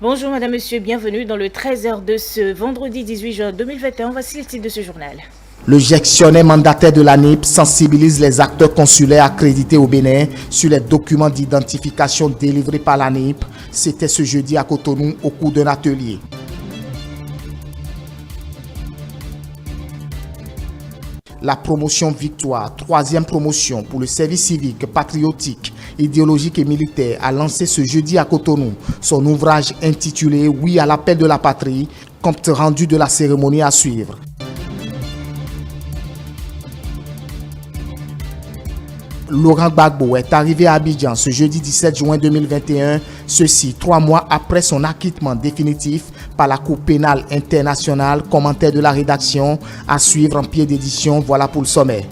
Bonjour Madame, Monsieur, bienvenue dans le 13h de ce vendredi 18 juin 2021. Voici le titre de ce journal. Le gestionnaire mandataire de l'ANIP sensibilise les acteurs consulaires accrédités au Bénin sur les documents d'identification délivrés par l'ANIP. C'était ce jeudi à Cotonou au cours d'un atelier. La promotion Victoire, troisième promotion pour le service civique, patriotique, idéologique et militaire, a lancé ce jeudi à Cotonou son ouvrage intitulé « Oui à l'appel de la patrie », compte rendu de la cérémonie à suivre. Laurent Gbagbo est arrivé à Abidjan ce jeudi 17 juin 2021, ceci 3 mois après son acquittement définitif par la Cour pénale internationale. Commentaire de la rédaction à suivre en pied d'édition. Voilà pour le sommet.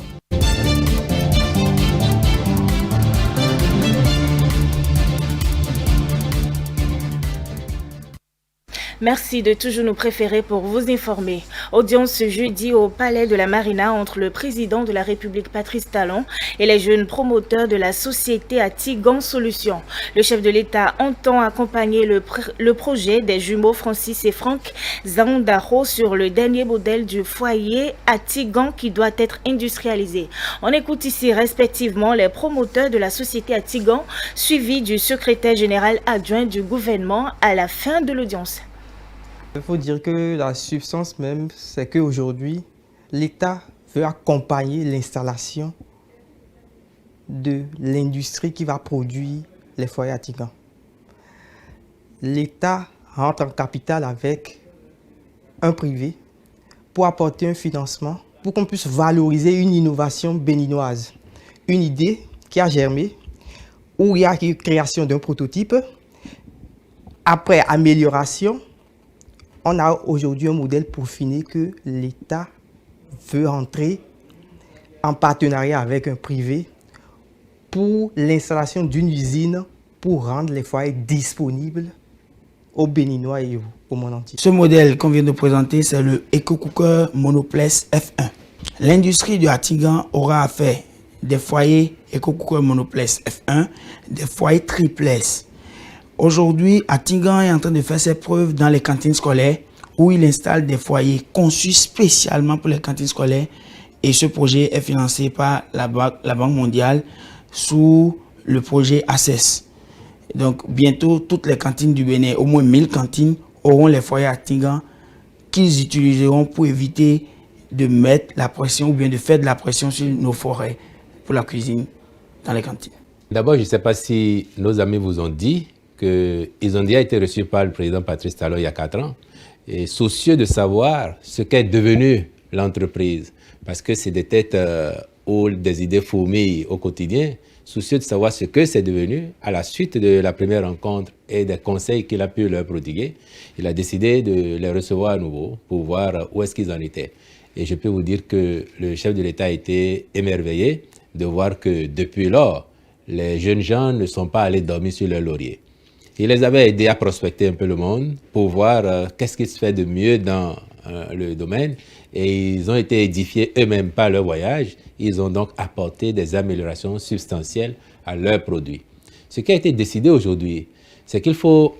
Merci de toujours nous préférer pour vous informer. Audience ce jeudi au Palais de la Marina entre le président de la République Patrice Talon et les jeunes promoteurs de la société Atigan Solutions. Le chef de l'État entend accompagner le projet des jumeaux Francis et Franck Zandaro sur le dernier modèle du foyer Atigan qui doit être industrialisé. On écoute ici respectivement les promoteurs de la société Atigan suivis du secrétaire général adjoint du gouvernement à la fin de l'audience. Il faut dire que la substance même, c'est qu'aujourd'hui, l'État veut accompagner l'installation de l'industrie qui va produire les foyers Atigan. L'État rentre en capital avec un privé pour apporter un financement pour qu'on puisse valoriser une innovation béninoise. Une idée qui a germé, où il y a une création d'un prototype, après amélioration, on a aujourd'hui un modèle peaufiné que l'État veut entrer en partenariat avec un privé pour l'installation d'une usine pour rendre les foyers disponibles aux Béninois et au monde entier. Ce modèle qu'on vient de présenter, c'est le EcoCooker Monoplus F1. L'industrie du Atigan aura à faire des foyers EcoCooker Monoplus F1, des foyers triplex. Aujourd'hui, Atigan est en train de faire ses preuves dans les cantines scolaires où il installe des foyers conçus spécialement pour les cantines scolaires. Et ce projet est financé par la Banque mondiale sous le projet ACES. Donc bientôt, toutes les cantines du Bénin, au moins 1000 cantines, auront les foyers Atigan qu'ils utiliseront pour éviter de mettre la pression ou bien de faire de la pression sur nos forêts pour la cuisine dans les cantines. D'abord, je ne sais pas si nos amis vous ont dit qu'ils ont déjà été reçus par le président Patrice Talon il y a 4 ans, et soucieux de savoir ce qu'est devenue l'entreprise, parce que c'est des têtes ou des idées fourmillent au quotidien, soucieux de savoir ce que c'est devenu. À la suite de la première rencontre et des conseils qu'il a pu leur prodiguer, il a décidé de les recevoir à nouveau pour voir où est-ce qu'ils en étaient. Et je peux vous dire que le chef de l'État a été émerveillé de voir que depuis lors, les jeunes gens ne sont pas allés dormir sur leur laurier. Il les avait aidés à prospecter un peu le monde pour voir qu'est-ce qui se fait de mieux dans le domaine. Et ils ont été édifiés eux-mêmes par leur voyage. Ils ont donc apporté des améliorations substantielles à leurs produits. Ce qui a été décidé aujourd'hui, c'est qu'il faut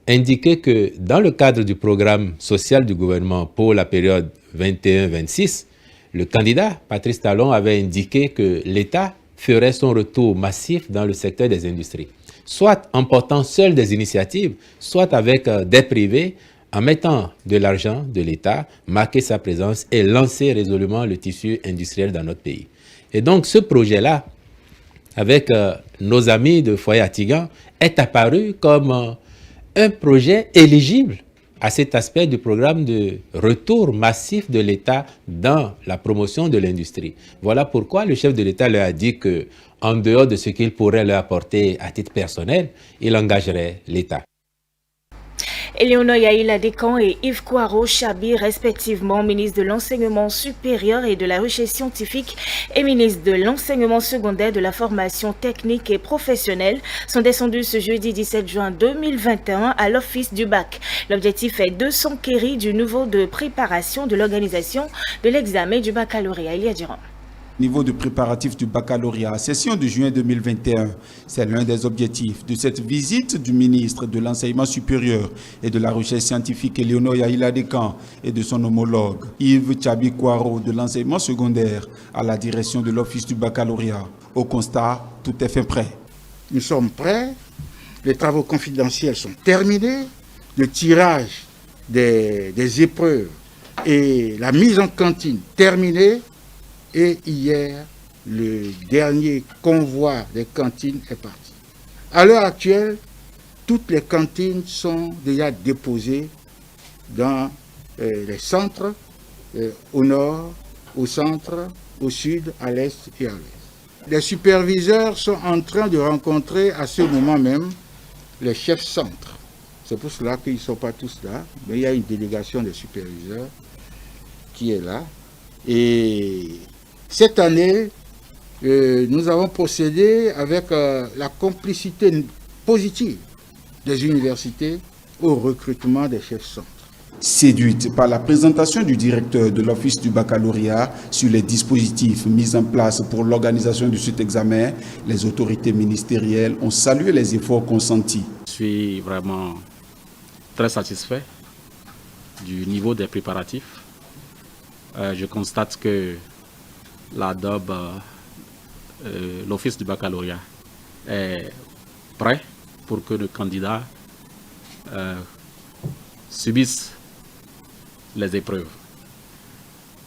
indiquer que dans le cadre du programme social du gouvernement pour la période 21-26, le candidat Patrice Talon avait indiqué que l'État ferait son retour massif dans le secteur des industries, soit en portant seul des initiatives, soit avec des privés, en mettant de l'argent de l'État, marquer sa présence et lancer résolument le tissu industriel dans notre pays. Et donc ce projet-là, avec nos amis de Foyer Atigan, est apparu comme un projet éligible à cet aspect du programme de retour massif de l'État dans la promotion de l'industrie. Voilà pourquoi le chef de l'État leur a dit que, en dehors de ce qu'il pourrait leur apporter à titre personnel, il engagerait l'État. Éléonore Yaïla Descamps et Yves Kouaro Chabi, respectivement ministre de l'Enseignement supérieur et de la Recherche scientifique et ministre de l'Enseignement secondaire, de la formation technique et professionnelle, sont descendus ce jeudi 17 juin 2021 à l'office du bac. L'objectif est de s'enquérir du niveau de préparation de l'organisation de l'examen du baccalauréat. Elia Durand. Niveau de préparatif du baccalauréat, session de juin 2021, c'est l'un des objectifs de cette visite du ministre de l'Enseignement supérieur et de la Recherche scientifique Eleonore Yahila Dekan et de son homologue Yves Tchabi-Kwaro de l'enseignement secondaire à la direction de l'Office du baccalauréat. Au constat, tout est fait prêt. Nous sommes prêts, les travaux confidentiels sont terminés, le tirage des épreuves et la mise en cantine terminée. Et hier, le dernier convoi des cantines est parti. À l'heure actuelle, toutes les cantines sont déjà déposées dans les centres, au nord, au centre, au sud, à l'est et à l'ouest. Les superviseurs sont en train de rencontrer à ce moment même les chefs centres. C'est pour cela qu'ils ne sont pas tous là, mais il y a une délégation de superviseurs qui est là. Et cette année, nous avons procédé avec la complicité positive des universités au recrutement des chefs centres. Séduite par la présentation du directeur de l'Office du baccalauréat sur les dispositifs mis en place pour l'organisation de cet examen, les autorités ministérielles ont salué les efforts consentis. Je suis vraiment très satisfait du niveau des préparatifs. Je constate que l'ADOB, l'Office du baccalauréat, est prêt pour que le candidat subisse les épreuves.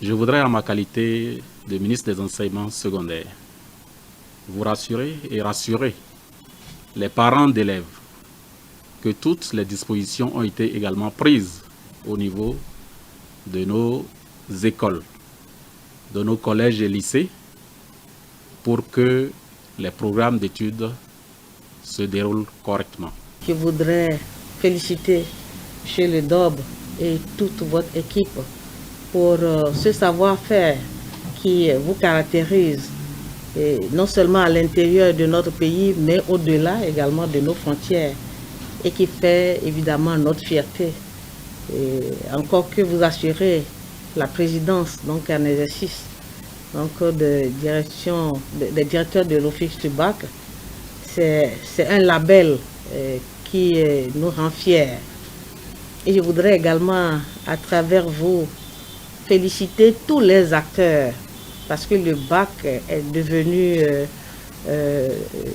Je voudrais, en ma qualité de ministre des Enseignements secondaires, vous rassurer et rassurer les parents d'élèves que toutes les dispositions ont été également prises au niveau de nos écoles, de nos collèges et lycées, pour que les programmes d'études se déroulent correctement. Je voudrais féliciter M. le DOB et toute votre équipe pour ce savoir-faire qui vous caractérise, et non seulement à l'intérieur de notre pays, mais au-delà également de nos frontières, et qui fait évidemment notre fierté. Et encore que vous assurez la présidence, donc en exercice, donc des directeurs de l'Office du bac, c'est un label qui nous rend fiers. Et je voudrais également, à travers vous, féliciter tous les acteurs, parce que le bac est devenu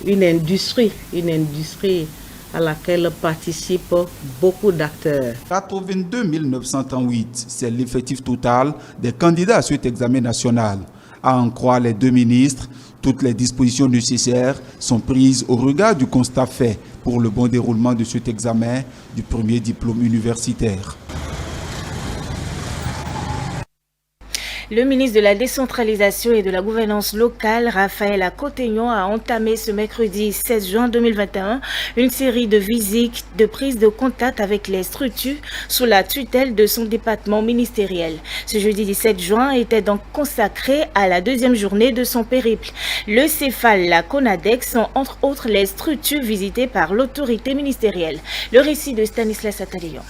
une industrie à laquelle participent beaucoup d'acteurs. 82 908, c'est l'effectif total des candidats à cet examen national. À en croire les deux ministres, toutes les dispositions nécessaires sont prises au regard du constat fait pour le bon déroulement de cet examen du premier diplôme universitaire. Le ministre de la Décentralisation et de la Gouvernance locale, Raphaël Akotegnon, a entamé ce mercredi 16 juin 2021 une série de visites, de prises de contact avec les structures sous la tutelle de son département ministériel. Ce jeudi 17 juin était donc consacré à la deuxième journée de son périple. Le CEFAL, la CONADEC sont entre autres les structures visitées par l'autorité ministérielle. Le récit de Stanislas Atalion.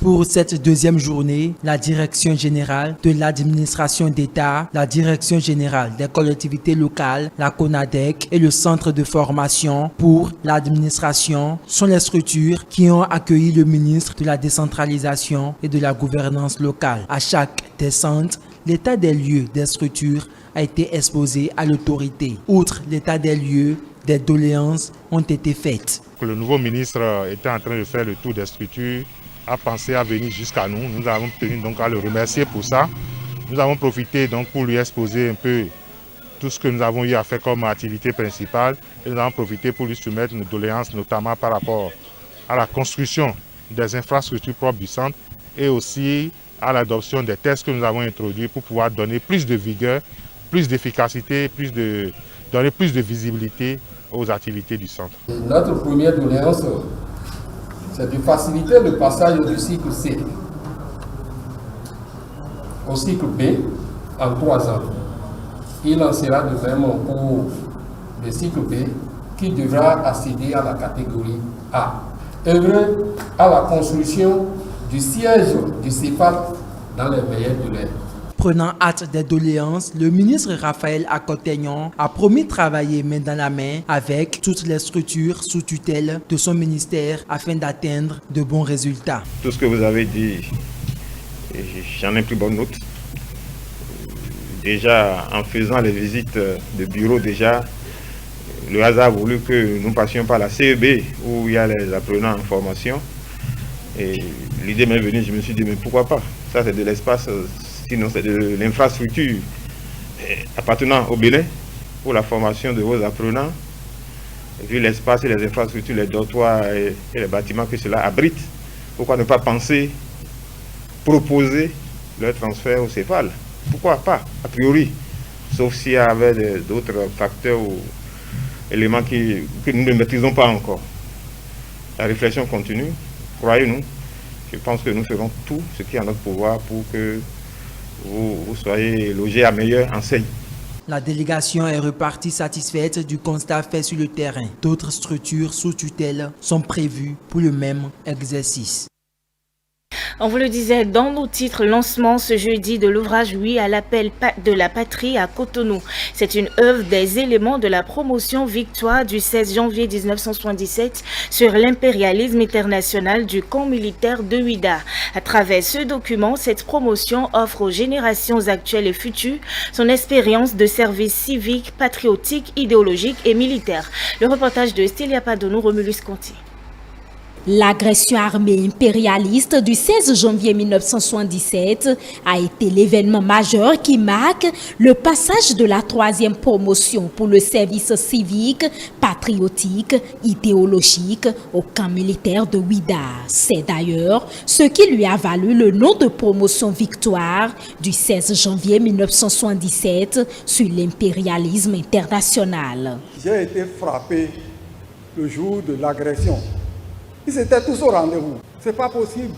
Pour cette deuxième journée, la Direction générale de l'administration d'État, la Direction générale des collectivités locales, la CONADEC et le Centre de formation pour l'administration sont les structures qui ont accueilli le ministre de la Décentralisation et de la Gouvernance locale. À chaque des centres, l'état des lieux des structures a été exposé à l'autorité. Outre l'état des lieux, des doléances ont été faites. Le nouveau ministre était en train de faire le tour des structures, a pensé à venir jusqu'à nous. Nous avons tenu donc à le remercier pour ça. Nous avons profité donc pour lui exposer un peu tout ce que nous avons eu à faire comme activité principale. Et nous avons profité pour lui soumettre nos doléances, notamment par rapport à la construction des infrastructures propres du centre et aussi à l'adoption des tests que nous avons introduits pour pouvoir donner plus de vigueur, plus d'efficacité, donner plus de visibilité aux activités du centre. Notre première doléance, c'est de faciliter le passage du cycle C au cycle B en 3 ans. Il en sera de même pour le cycle B qui devra accéder à la catégorie A. Œuvrer à la construction du siège du CEFAL dans les meilleurs délais. Prenant acte des doléances, le ministre Raphaël Akotegnon a promis de travailler main dans la main avec toutes les structures sous tutelle de son ministère afin d'atteindre de bons résultats. Tout ce que vous avez dit, j'en ai pris bonne note. Déjà, en faisant les visites de bureau, le hasard a voulu que nous passions par la CEB où il y a les apprenants en formation. Et l'idée m'est venue, je me suis dit, mais pourquoi pas? Ça, c'est de l'espace, sinon c'est de l'infrastructure appartenant au Bénin pour la formation de vos apprenants. Et vu l'espace et les infrastructures, les dortoirs et les bâtiments que cela abrite, pourquoi ne pas penser, proposer leur transfert au CEPAL? Pourquoi pas, a priori, sauf s'il y avait d'autres facteurs ou éléments que nous ne maîtrisons pas encore. La réflexion continue, croyez-nous. Je pense que nous ferons tout ce qui est en notre pouvoir pour que vous soyez logés à meilleure enseigne. La délégation est repartie satisfaite du constat fait sur le terrain. D'autres structures sous tutelle sont prévues pour le même exercice. On vous le disait dans nos titres, lancement ce jeudi de l'ouvrage Oui à l'appel de la patrie à Cotonou. C'est une œuvre des éléments de la promotion Victoire du 16 janvier 1977 sur l'impérialisme international du camp militaire de Ouida. À travers ce document, cette promotion offre aux générations actuelles et futures son expérience de service civique, patriotique, idéologique et militaire. Le reportage de Stélia Padonou, Romulus Conti. L'agression armée impérialiste du 16 janvier 1977 a été l'événement majeur qui marque le passage de la 3e promotion pour le service civique, patriotique, idéologique au camp militaire de Ouida. C'est d'ailleurs ce qui lui a valu le nom de promotion Victoire du 16 janvier 1977 sur l'impérialisme international. J'ai été frappé le jour de l'agression. Ils étaient tous au rendez-vous. C'est pas possible.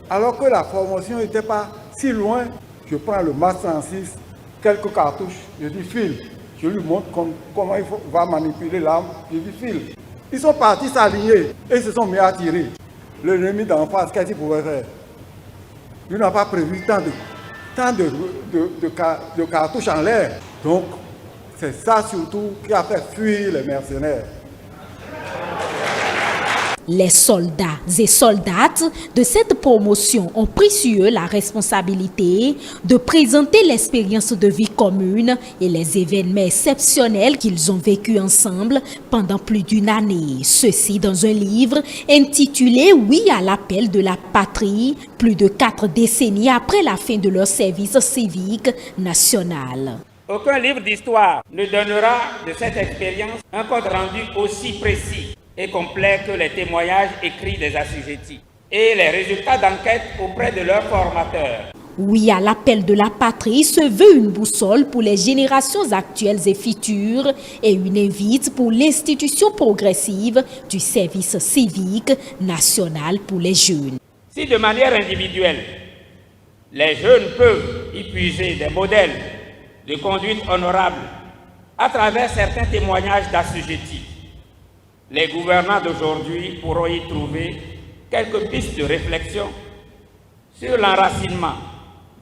Alors que la formation n'était pas si loin, je prends le MAS 36, quelques cartouches, je dis file. Je lui montre comment il va manipuler l'arme, je dis file. Ils sont partis s'aligner et se sont mis à tirer. L'ennemi d'en face, qu'est-ce qu'il pouvait faire? Il n'a pas prévu tant de cartouches en l'air. Donc, c'est ça surtout qui a fait fuir les mercenaires. Les soldats et soldates de cette promotion ont pris sur eux la responsabilité de présenter l'expérience de vie commune et les événements exceptionnels qu'ils ont vécus ensemble pendant plus d'une année. Ceci dans un livre intitulé « Oui à l'appel de la patrie », plus de 4 décennies après la fin de leur service civique national. Aucun livre d'histoire ne donnera de cette expérience un compte rendu aussi précis et complet que les témoignages écrits des assujettis et les résultats d'enquête auprès de leurs formateurs. Oui à l'appel de la patrie se veut une boussole pour les générations actuelles et futures et une invite pour l'institution progressive du service civique national pour les jeunes. Si de manière individuelle, les jeunes peuvent y puiser des modèles de conduite honorable à travers certains témoignages d'assujettis, les gouvernants d'aujourd'hui pourront y trouver quelques pistes de réflexion sur l'enracinement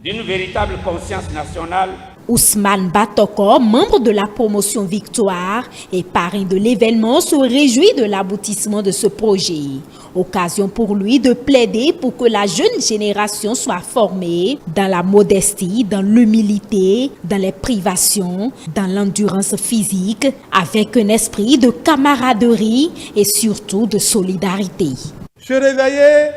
d'une véritable conscience nationale. Ousmane Batoko, membre de la promotion Victoire et parrain de l'événement, se réjouit de l'aboutissement de ce projet. Occasion pour lui de plaider pour que la jeune génération soit formée dans la modestie, dans l'humilité, dans les privations, dans l'endurance physique, avec un esprit de camaraderie et surtout de solidarité. Se réveiller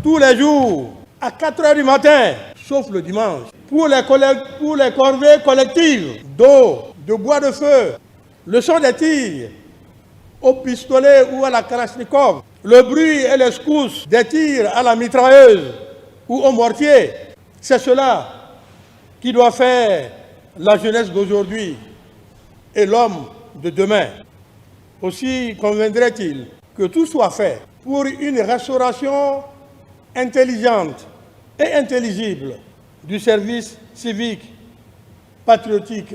tous les jours à 4 h du matin, sauf le dimanche, pour les corvées collectives d'eau, de bois de feu, le son des tirs au pistolet ou à la kalachnikov, le bruit et les secousses des tirs à la mitrailleuse ou au mortier, c'est cela qui doit faire la jeunesse d'aujourd'hui et l'homme de demain. Aussi conviendrait-il que tout soit fait pour une restauration intelligente et intelligible du service civique, patriotique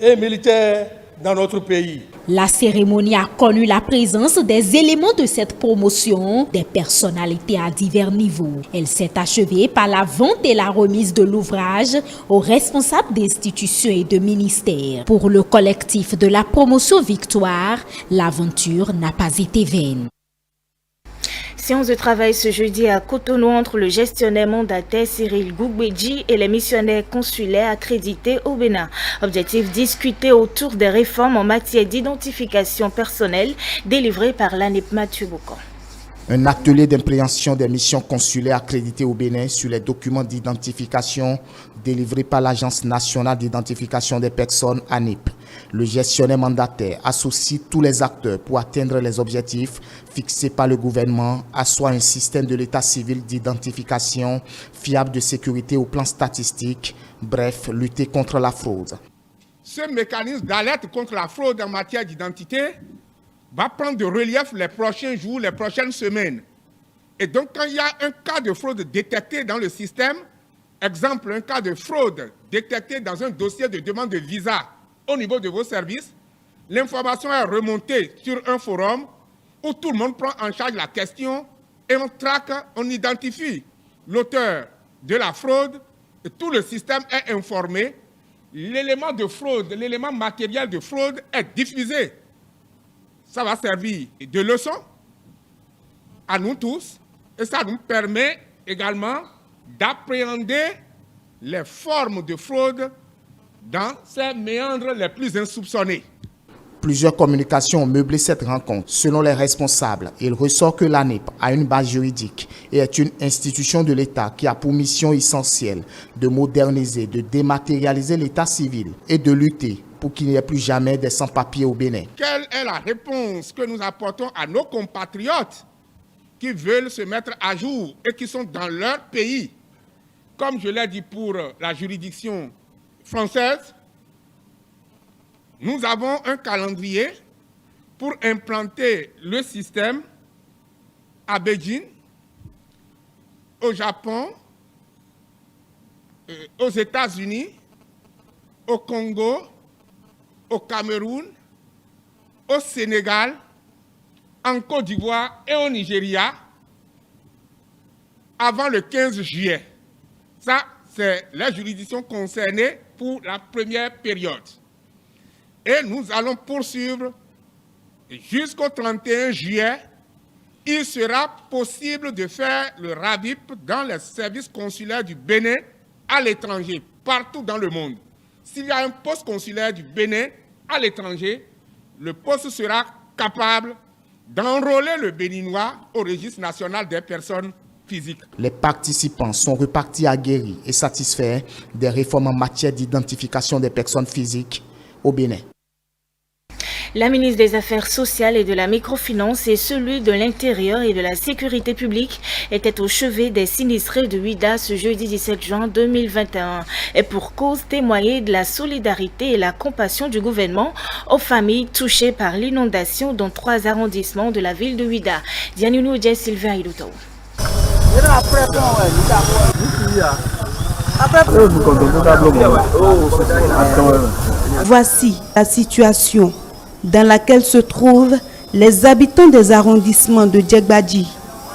et militaire dans notre pays. La cérémonie a connu la présence des éléments de cette promotion, des personnalités à divers niveaux. Elle s'est achevée par la vente et la remise de l'ouvrage aux responsables d'institutions et de ministères. Pour le collectif de la promotion Victoire, l'aventure n'a pas été vaine. Séance de travail ce jeudi à Cotonou entre le gestionnaire mandataire Cyril Goubedji et les missionnaires consulaires accrédités au Bénin. Objectif, discuter autour des réformes en matière d'identification personnelle délivrées par l'ANIP Mathieu Boucan. Un atelier d'impréhension des missions consulaires accréditées au Bénin sur les documents d'identification délivrés par l'Agence nationale d'identification des personnes ANIP. Le gestionnaire mandataire associe tous les acteurs pour atteindre les objectifs fixés par le gouvernement, assoit un système de l'état civil d'identification fiable de sécurité au plan statistique, bref, lutter contre la fraude. Ce mécanisme d'alerte contre la fraude en matière d'identité va prendre de relief les prochains jours, les prochaines semaines. Et donc, quand il y a un cas de fraude détecté dans le système, exemple, un cas de fraude détecté dans un dossier de demande de visa au niveau de vos services, l'information est remontée sur un forum où tout le monde prend en charge la question et on traque, on identifie l'auteur de la fraude et tout le système est informé. L'élément de fraude, l'élément matériel de fraude est diffusé. Ça va servir de leçon à nous tous et ça nous permet également d'appréhender les formes de fraude dans ces méandres les plus insoupçonnés. Plusieurs communications ont meublé cette rencontre. Selon les responsables, il ressort que l'ANIP a une base juridique et est une institution de l'État qui a pour mission essentielle de moderniser, de dématérialiser l'État civil et de lutter pour qu'il n'y ait plus jamais des sans-papiers au Bénin. Quelle est la réponse que nous apportons à nos compatriotes qui veulent se mettre à jour et qui sont dans leur pays? Comme je l'ai dit pour la juridiction française, nous avons un calendrier pour implanter le système à Beijing, au Japon, aux États-Unis, au Congo, au Cameroun, au Sénégal, en Côte d'Ivoire et au Nigeria avant le 15 juillet. Ça, c'est la juridiction concernée pour la première période. Et nous allons poursuivre jusqu'au 31 juillet. Il sera possible de faire le RAVIP dans les services consulaires du Bénin à l'étranger, partout dans le monde. S'il y a un poste consulaire du Bénin à l'étranger, le poste sera capable d'enrôler le Béninois au registre national des personnes physiques. Les participants sont repartis aguerris et satisfaits des réformes en matière d'identification des personnes physiques au Bénin. La ministre des Affaires sociales et de la microfinance et celui de l'Intérieur et de la Sécurité publique étaient au chevet des sinistrés de Ouidah ce jeudi 17 juin 2021 et pour cause témoigner de la solidarité et la compassion du gouvernement aux familles touchées par l'inondation dans 3 arrondissements de la ville de Ouidah. Dianunou Dje Sylvain Iluto. Voici la situation dans laquelle se trouvent les habitants des arrondissements de Djegbadji,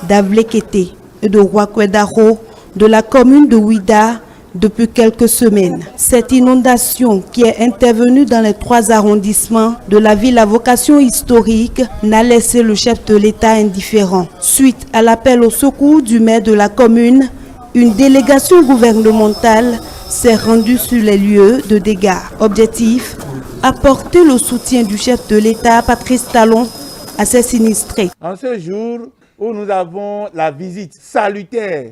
d'Avlekete et de Ouakwedaro de la commune de Ouidah depuis quelques semaines. Cette inondation qui est intervenue dans les 3 arrondissements de la ville à vocation historique n'a laissé le chef de l'État indifférent. Suite à l'appel au secours du maire de la commune, une délégation gouvernementale s'est rendue sur les lieux de dégâts. Objectif, apporter le soutien du chef de l'État, Patrice Talon, à ces sinistrés. En ce jour où nous avons la visite salutaire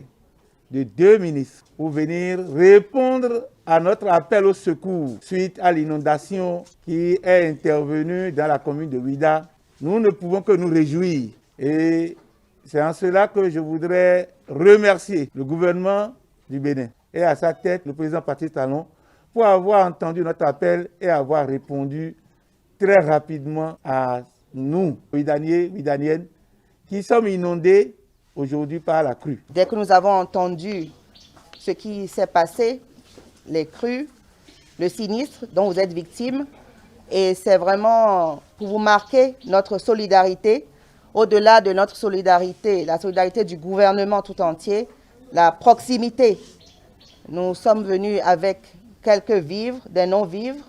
de 2 ministres pour venir répondre à notre appel au secours suite à l'inondation qui est intervenue dans la commune de Ouidah, nous ne pouvons que nous réjouir. Et c'est en cela que je voudrais remercier le gouvernement du Bénin et à sa tête le président Patrice Talon pour avoir entendu notre appel et avoir répondu très rapidement à nous, Ouidaniens, Ouidaniennes, qui sommes inondés aujourd'hui par la crue. Dès que nous avons entendu ce qui s'est passé, les crues, le sinistre dont vous êtes victime, Et c'est vraiment pour vous marquer notre solidarité, au-delà de notre solidarité, la solidarité du gouvernement tout entier, la proximité. Nous sommes venus avec quelques vivres, des non-vivres,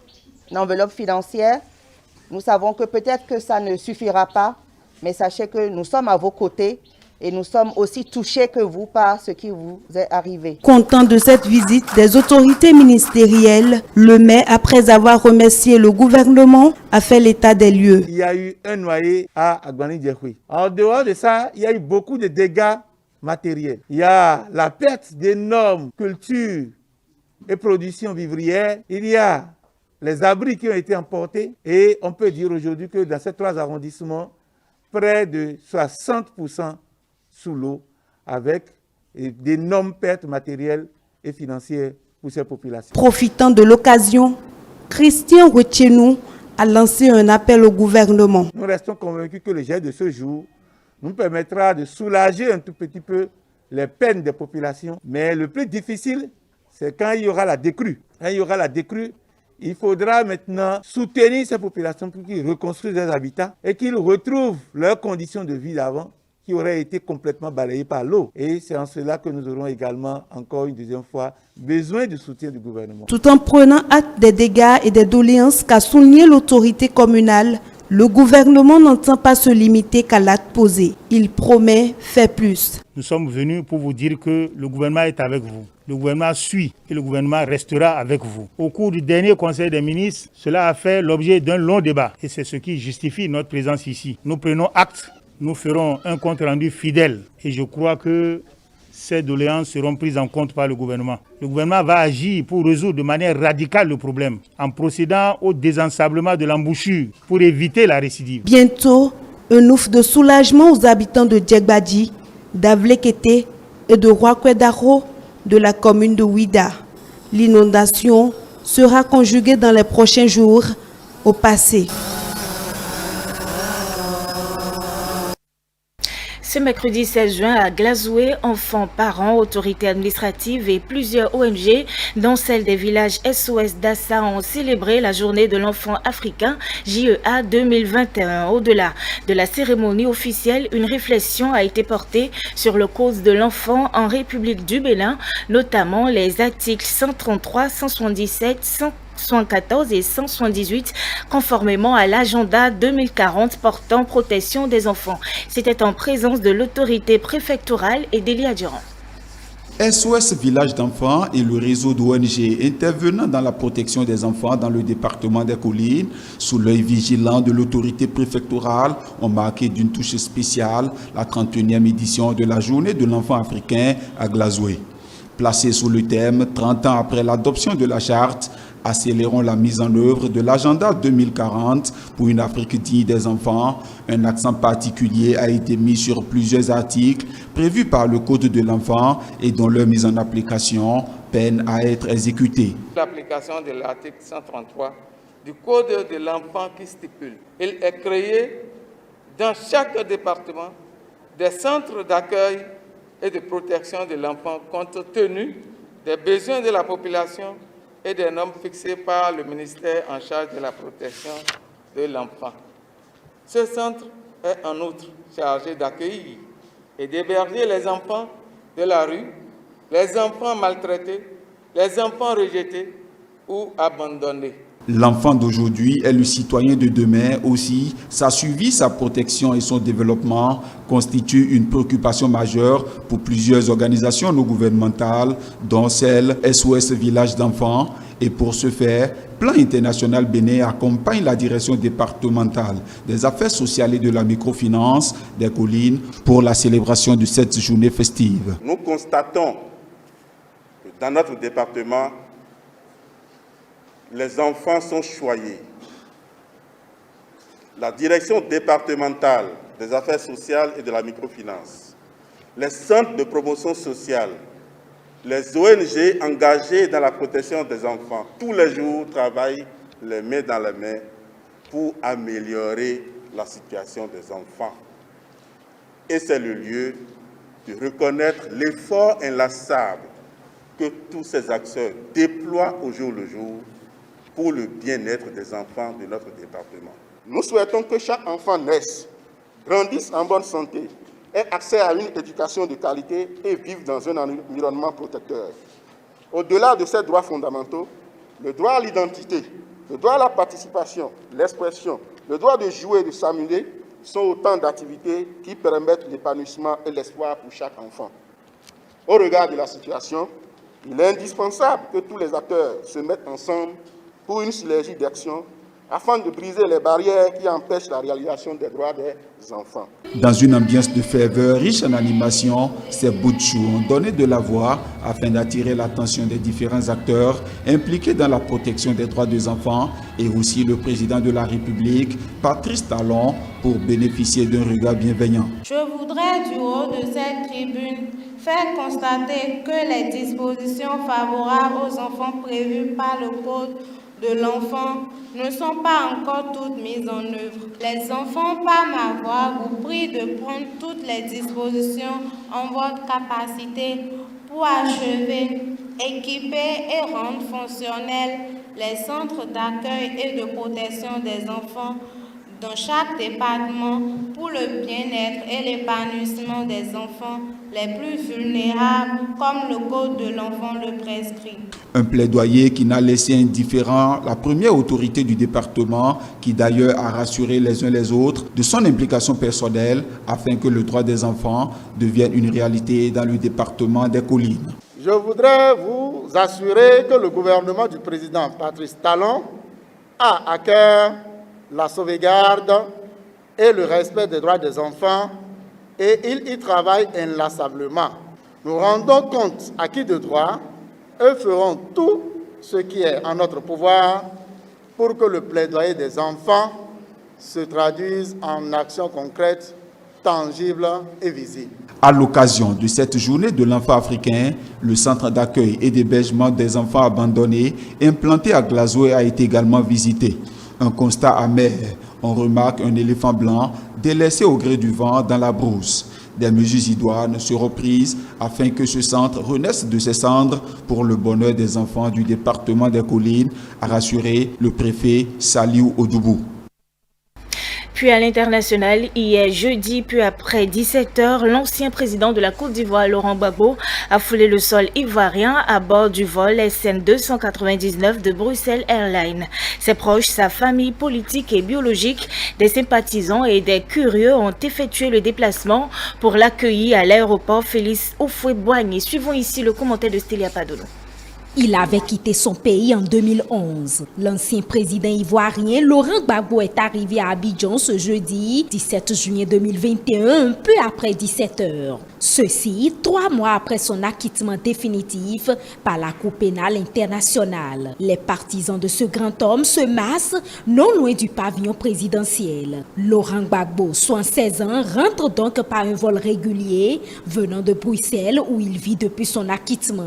une enveloppe financière. Nous savons que peut-être que ça ne suffira pas, mais sachez que nous sommes à vos côtés et nous sommes aussi touchés que vous par ce qui vous est arrivé. Content de cette visite des autorités ministérielles, le maire, après avoir remercié le gouvernement, a fait l'état des lieux. Il y a eu un noyé à Agbani-Djekhoui. En dehors de ça, il y a eu beaucoup de dégâts matériels. Il y a la perte d'énormes cultures et productions vivrières. Il y a les abris qui ont été emportés. Et on peut dire aujourd'hui que dans ces 3 arrondissements, près de 60% sous l'eau, avec d'énormes pertes matérielles et financières pour ces populations. Profitant de l'occasion, Christian Retchenou a lancé un appel au gouvernement. Nous restons convaincus que le geste de ce jour nous permettra de soulager un tout petit peu les peines des populations. Mais le plus difficile, c'est quand il y aura la décrue. Quand il y aura la décrue, il faudra maintenant soutenir ces populations pour qu'ils reconstruisent leurs habitats et qu'ils retrouvent leurs conditions de vie d'avant, qui auraient été complètement balayées par l'eau. Et c'est en cela que nous aurons également, encore une deuxième fois, besoin du soutien du gouvernement. Tout en prenant acte des dégâts et des doléances qu'a souligné l'autorité communale, le gouvernement n'entend pas se limiter qu'à l'acte posé. Il promet faire plus. Nous sommes venus pour vous dire que le gouvernement est avec vous. Le gouvernement suit et le gouvernement restera avec vous. Au cours du dernier Conseil des ministres, cela a fait l'objet d'un long débat et c'est ce qui justifie notre présence ici. Nous prenons acte. Nous ferons un compte rendu fidèle et je crois que ces doléances seront prises en compte par le gouvernement. Le gouvernement va agir pour résoudre de manière radicale le problème en procédant au désensablement de l'embouchure pour éviter la récidive. Bientôt, un ouf de soulagement aux habitants de Djegbadji, d'Avlekete et de Rwakwedaro de la commune de Ouida. L'inondation sera conjuguée dans les prochains jours au passé. Ce mercredi 16 juin à Glazoué, enfants, parents, autorités administratives et plusieurs ONG, dont celle des villages SOS d'Assa, ont célébré la journée de l'enfant africain JEA 2021. Au-delà de la cérémonie officielle, une réflexion a été portée sur le cause de l'enfant en République du Bénin, notamment les articles 133, 177, 114 et 178, conformément à l'agenda 2040 portant protection des enfants. C'était en présence de l'autorité préfectorale et d'Elia Durand. SOS Village d'enfants et le réseau d'ONG intervenant dans la protection des enfants dans le département des Collines, sous l'œil vigilant de l'autorité préfectorale, ont marqué d'une touche spéciale la 31e édition de la journée de l'enfant africain à Glazoué. Placée sous le thème « 30 ans après l'adoption de la charte », accélérons la mise en œuvre de l'agenda 2040 pour une Afrique digne des enfants. Un accent particulier a été mis sur plusieurs articles prévus par le Code de l'enfant et dont leur mise en application peine à être exécutée. L'application de l'article 133 du Code de l'enfant qui stipule il est créé dans chaque département des centres d'accueil et de protection de l'enfant compte tenu des besoins de la population et des normes fixées par le ministère en charge de la protection de l'enfant. Ce centre est en outre chargé d'accueillir et d'héberger les enfants de la rue, les enfants maltraités, les enfants rejetés ou abandonnés. L'enfant d'aujourd'hui est le citoyen de demain aussi. Sa survie, sa protection et son développement constituent une préoccupation majeure pour plusieurs organisations non gouvernementales, dont celle SOS Village d'enfants. Et pour ce faire, Plan International Bénin accompagne la direction départementale des affaires sociales et de la microfinance des Collines pour la célébration de cette journée festive. Nous constatons que dans notre département, les enfants sont choyés. La direction départementale des affaires sociales et de la microfinance, les centres de promotion sociale, les ONG engagées dans la protection des enfants, tous les jours travaillent les mains dans les mains pour améliorer la situation des enfants. Et c'est le lieu de reconnaître l'effort inlassable que tous ces acteurs déploient au jour le jour pour le bien-être des enfants de notre département. Nous souhaitons que chaque enfant naisse, grandisse en bonne santé, ait accès à une éducation de qualité et vive dans un environnement protecteur. Au-delà de ces droits fondamentaux, le droit à l'identité, le droit à la participation, l'expression, le droit de jouer et de s'amuser sont autant d'activités qui permettent l'épanouissement et l'espoir pour chaque enfant. Au regard de la situation, il est indispensable que tous les acteurs se mettent ensemble pour une synergie d'action afin de briser les barrières qui empêchent la réalisation des droits des enfants. Dans une ambiance de ferveur riche en animation, ces bouts de chou ont donné de la voix afin d'attirer l'attention des différents acteurs impliqués dans la protection des droits des enfants et aussi le président de la République, Patrice Talon, pour bénéficier d'un regard bienveillant. Je voudrais du haut de cette tribune faire constater que les dispositions favorables aux enfants prévues par le Code de l'enfant ne sont pas encore toutes mises en œuvre. Les enfants, par ma voix, vous prient de prendre toutes les dispositions en votre capacité pour achever, équiper et rendre fonctionnels les centres d'accueil et de protection des enfants dans chaque département pour le bien-être et l'épanouissement des enfants les plus vulnérables, comme le Code de l'enfant le prescrit. Un plaidoyer qui n'a laissé indifférent la première autorité du département, qui d'ailleurs a rassuré les uns les autres de son implication personnelle afin que le droit des enfants devienne une réalité dans le département des Collines. Je voudrais vous assurer que le gouvernement du président Patrice Talon a à cœur la sauvegarde et le respect des droits des enfants et il y travaille inlassablement. Nous rendons compte à qui de droit et ferons tout ce qui est en notre pouvoir pour que le plaidoyer des enfants se traduise en actions concrètes, tangibles et visibles. À l'occasion de cette journée de l'enfant africain, le centre d'accueil et d'hébergement des enfants abandonnés implanté à Glazoué a été également visité. Un constat amer, on remarque un éléphant blanc délaissé au gré du vent dans la brousse. Des mesures idoines seront prises afin que ce centre renaisse de ses cendres pour le bonheur des enfants du département des Collines, a rassuré le préfet Saliou Odoubou. Puis à l'international, hier jeudi, puis après 17h, l'ancien président de la Côte d'Ivoire, Laurent Gbagbo, a foulé le sol ivoirien à bord du vol SN 299 de Bruxelles Airlines. Ses proches, sa famille politique et biologique, des sympathisants et des curieux ont effectué le déplacement pour l'accueillir à l'aéroport Félix Houphouët-Boigny. Suivons ici le commentaire de Stélia Padolo. Il avait quitté son pays en 2011. L'ancien président ivoirien Laurent Gbagbo est arrivé à Abidjan ce jeudi 17 juillet 2021, un peu après 17h. Ceci, 3 mois après son acquittement définitif par la Cour pénale internationale. Les partisans de ce grand homme se massent non loin du pavillon présidentiel. Laurent Gbagbo, 76 ans, rentre donc par un vol régulier venant de Bruxelles où il vit depuis son acquittement.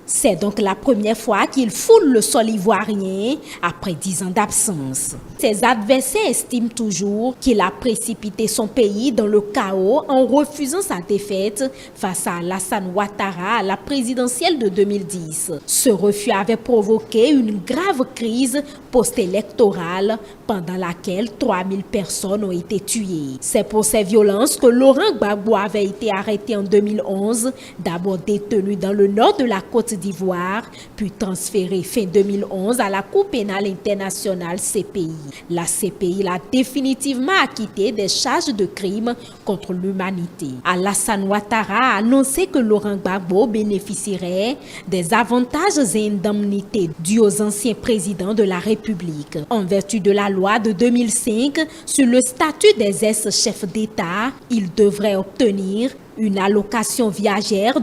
C'est donc la première fois qu'il foule le sol ivoirien après 10 ans d'absence. Ses adversaires estiment toujours qu'il a précipité son pays dans le chaos en refusant sa défaite face à Alassane Ouattara à la présidentielle de 2010. Ce refus avait provoqué une grave crise post-électorale pendant laquelle 3000 personnes ont été tuées. C'est pour ces violences que Laurent Gbagbo avait été arrêté en 2011, d'abord détenu dans le nord de la Côte d'Ivoire, puis transféré fin 2011 à la Cour pénale internationale CPI. La CPI l'a définitivement acquitté des charges de crimes contre l'humanité. Alassane Ouattara a annoncé que Laurent Gbagbo bénéficierait des avantages et indemnités dus aux anciens présidents de la République. En vertu de la loi de 2005 sur le statut des ex-chefs d'État, il devrait obtenir une allocation viagère